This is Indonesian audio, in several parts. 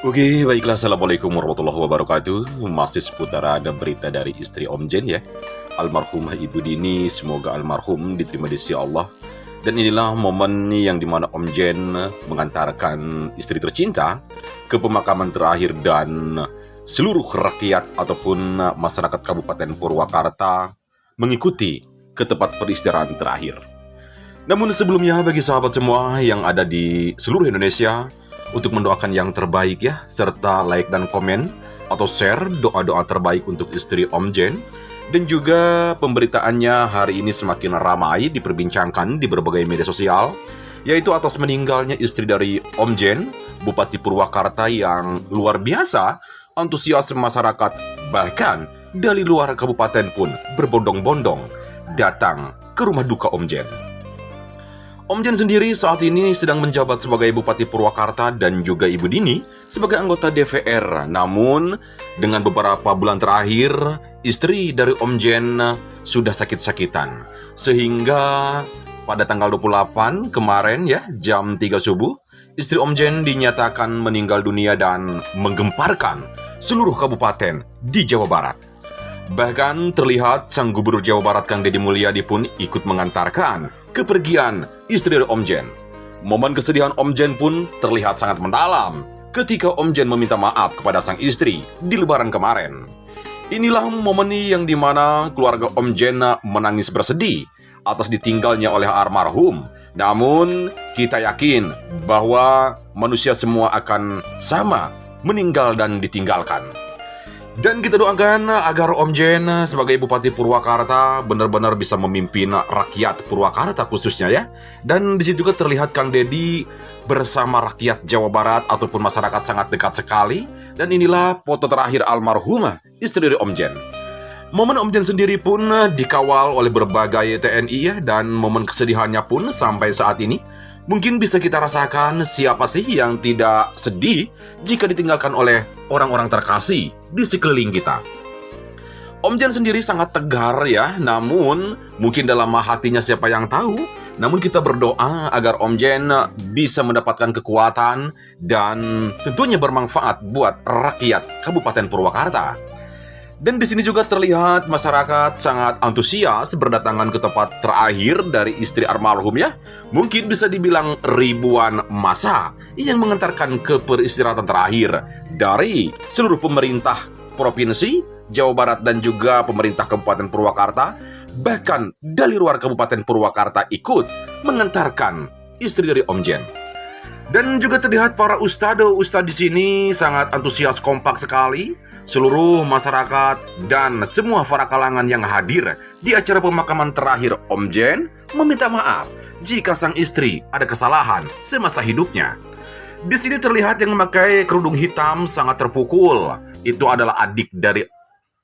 Oke, baiklah. Assalamualaikum warahmatullahi wabarakatuh. Masih seputar ada berita dari istri Om Jen ya. Almarhumah Ibu Dini, semoga almarhum diterima di sisi Allah. Dan inilah momen yang dimana Om Jen mengantarkan istri tercinta ke pemakaman terakhir dan seluruh rakyat ataupun masyarakat Kabupaten Purwakarta mengikuti ke tempat peristirahatan terakhir. Namun sebelumnya bagi sahabat semua yang ada di seluruh Indonesia, untuk mendoakan yang terbaik ya, serta like dan komen atau share doa-doa terbaik untuk istri Om Jen. Dan juga pemberitaannya hari ini semakin ramai diperbincangkan di berbagai media sosial, yaitu atas meninggalnya istri dari Om Jen, Bupati Purwakarta yang luar biasa antusias masyarakat, bahkan dari luar kabupaten pun berbondong-bondong datang ke rumah duka Om Jen. Om Jen sendiri saat ini sedang menjabat sebagai Bupati Purwakarta dan juga Ibu Dini sebagai anggota DPR. Namun, dengan beberapa bulan terakhir, istri dari Om Jen sudah sakit-sakitan. Sehingga pada tanggal 28 kemarin ya, jam 3 subuh, istri Om Jen dinyatakan meninggal dunia dan menggemparkan seluruh kabupaten di Jawa Barat. Bahkan terlihat sang Gubernur Jawa Barat Kang Deddy Mulyadi pun ikut mengantarkan kepergian istri dari Om Jen. Momen kesedihan Om Jen pun terlihat sangat mendalam ketika Om Jen meminta maaf kepada sang istri di Lebaran kemarin. Inilah momen yang dimana keluarga Om Jen menangis bersedih atas ditinggalnya oleh almarhum. Namun kita yakin bahwa manusia semua akan sama meninggal dan ditinggalkan. Dan kita doakan agar Om Jen sebagai Bupati Purwakarta benar-benar bisa memimpin rakyat Purwakarta khususnya ya. Dan di situ juga terlihat Kang Deddy bersama rakyat Jawa Barat ataupun masyarakat sangat dekat sekali. Dan inilah foto terakhir almarhumah istri dari Om Jen. Momen Om Jen sendiri pun dikawal oleh berbagai TNI ya, dan momen kesedihannya pun sampai saat ini mungkin bisa kita rasakan. Siapa sih yang tidak sedih jika ditinggalkan oleh orang-orang terkasih di sekeliling kita? Om Jen sendiri sangat tegar ya, namun mungkin dalam hatinya siapa yang tahu. Namun kita berdoa agar Om Jen bisa mendapatkan kekuatan dan tentunya bermanfaat buat rakyat Kabupaten Purwakarta. Dan di sini juga terlihat masyarakat sangat antusias berdatangan ke tempat terakhir dari istri almarhum ya. Mungkin bisa dibilang ribuan massa yang mengantarkan ke peristirahatan terakhir dari seluruh pemerintah provinsi Jawa Barat dan juga pemerintah Kabupaten Purwakarta. Bahkan dari luar Kabupaten Purwakarta ikut mengantarkan istri dari Om Jen. Dan juga terlihat para ustadz di sini sangat antusias, kompak sekali. Seluruh masyarakat dan semua para kalangan yang hadir di acara pemakaman terakhir Om Jen meminta maaf jika sang istri ada kesalahan semasa hidupnya. Di sini terlihat yang memakai kerudung hitam sangat terpukul. Itu adalah adik dari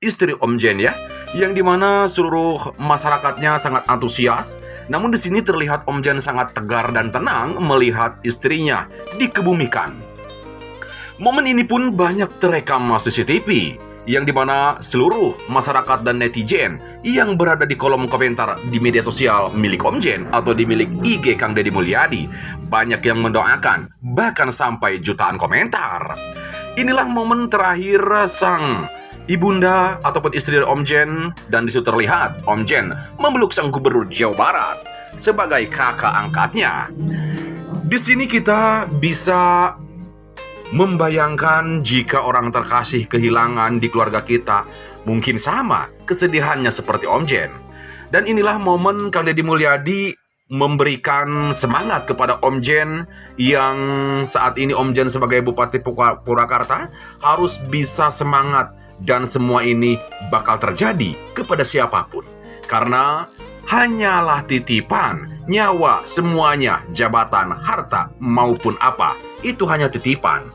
istri Om Jen ya, yang dimana seluruh masyarakatnya sangat antusias. Namun di sini terlihat Om Jen sangat tegar dan tenang melihat istrinya dikebumikan. Momen ini pun banyak terekam CCTV, yang dimana seluruh masyarakat dan netizen yang berada di kolom komentar di media sosial milik Om Jen atau di milik IG Kang Deddy Mulyadi banyak yang mendoakan, bahkan sampai jutaan komentar. Inilah momen terakhir sang ibunda ataupun istri dari Om Jen, dan disitu terlihat Om Jen memeluk sang Gubernur Jawa Barat sebagai kakak angkatnya. Di sini kita bisa membayangkan jika orang terkasih kehilangan di keluarga kita, mungkin sama kesedihannya seperti Om Jen. Dan inilah momen Kang Deddy Mulyadi memberikan semangat kepada Om Jen yang saat ini Om Jen sebagai Bupati Purwakarta harus bisa semangat, dan semua ini bakal terjadi kepada siapapun. Karena hanyalah titipan, nyawa semuanya, jabatan, harta maupun apa, itu hanya titipan.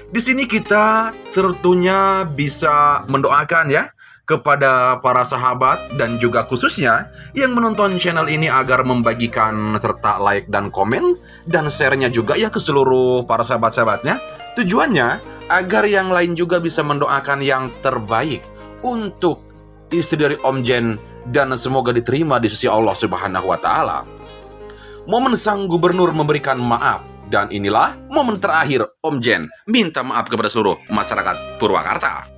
Di sini kita tentunya bisa mendoakan ya kepada para sahabat dan juga khususnya yang menonton channel ini agar membagikan serta like dan komen dan share-nya juga ya ke seluruh para sahabat-sahabatnya. Tujuannya agar yang lain juga bisa mendoakan yang terbaik untuk istri dari Om Jen dan semoga diterima di sisi Allah Subhanahu wa Ta'ala. Momen sang gubernur memberikan maaf Dan inilah momen terakhir Om Jen minta maaf kepada seluruh masyarakat Purwakarta.